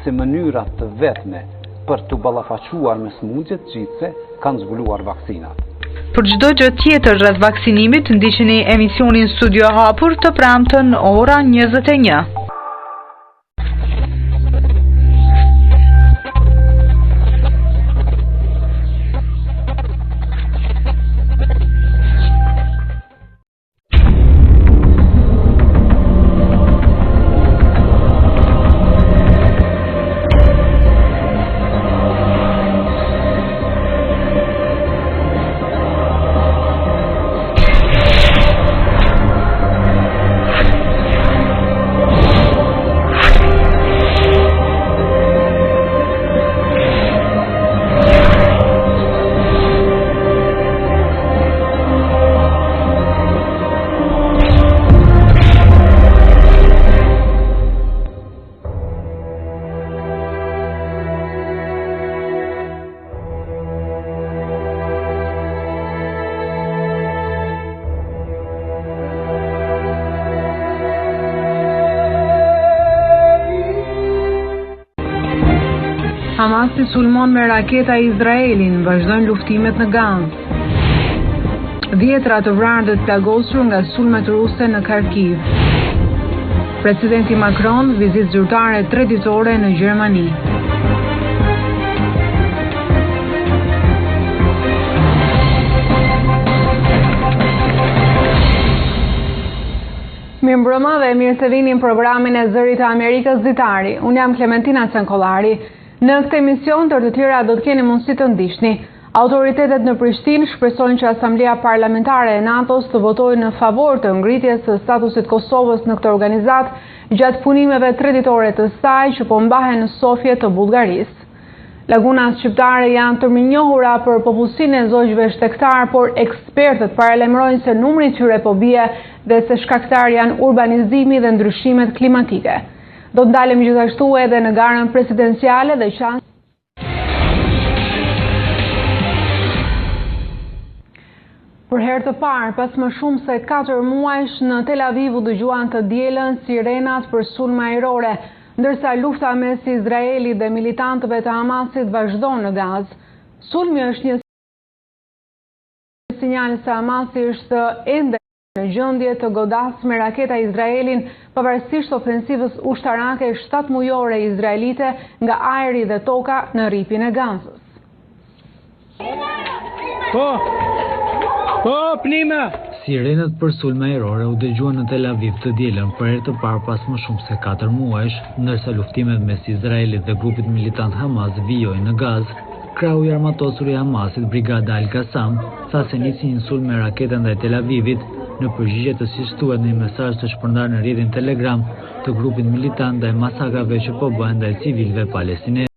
se mënyrat të vetme për të ballafaquar me smundjet gjithse kanë zbuluar vaksinat. Për çdo gjë tjetër rreth vaksinimit, ndiqeni emisionin Studio Hapur të premtën ora 21. Hamasi sulmon me raketa Izraelin, vazhdojnë luftimet në Gazë. Dhjetra të vrarë të plagosur nga sulmet ruse në Kharkiv. Presidenti Macron vizitë zyrtare 3 ditore në Gjermani. Mirëmbrëma dhe mirë se vini në programin e Zërit të Amerikës ditari. Unë jam Klementina Cenkollari. Në këtë emision të tjera do të keni mundësi të ndiqni. Autoritetet në Prishtinë shpresojnë që Asamblea Parlamentare e NATO-s të votojë në favor të ngritjes së statusit Kosovës në këtë organizat gjatë punimeve 3 ditore të saj që po mbahen në Sofje të Bullgarisë. Lagunat shqiptare janë të mirënjohura për popullsinë e zogjve shtektar, por ekspertët paralajmërojnë se numri i tyre po bie dhe se shkaktar janë urbanizimi dhe ndryshimet klimatike. Do të ndalem gjithashtu edhe në garën presidenciale dhe qanë. Për herë të parë, pas më shumë se 4 muajsh në Tel Aviv u dëgjuan të dielën sirenat për sulme ajrore, ndërsa lufta mes Izraelit dhe militantëve të Hamasit vazhdon në Gazë. Sulmi është një sinjal se Hamasi është ende në gjendje të godasë me raketa Izraelin, pavarësisht ofensivës ushtarake 7 mujore izraelite nga ajri dhe toka në rripin e Gazës. Sirenët për sulme ajrore u dëgjuan në Tel Aviv të dielën për herë të parë pas më shumë se 4 muajsh, ndërsa luftimet mes Izraelit dhe grupit militant Hamas vijojnë në Gazë. Krau i armatosur i Hamasit, Brigada Al-Qassam, tha se nisi një sulm me raketa ndaj Tel Avivit në përgjigje të siç thuhet në një mesazh të shpërndarë në rrjetin Telegram të grupit militant ndaj masakrave që po bëhen ndaj civilëve palestinë.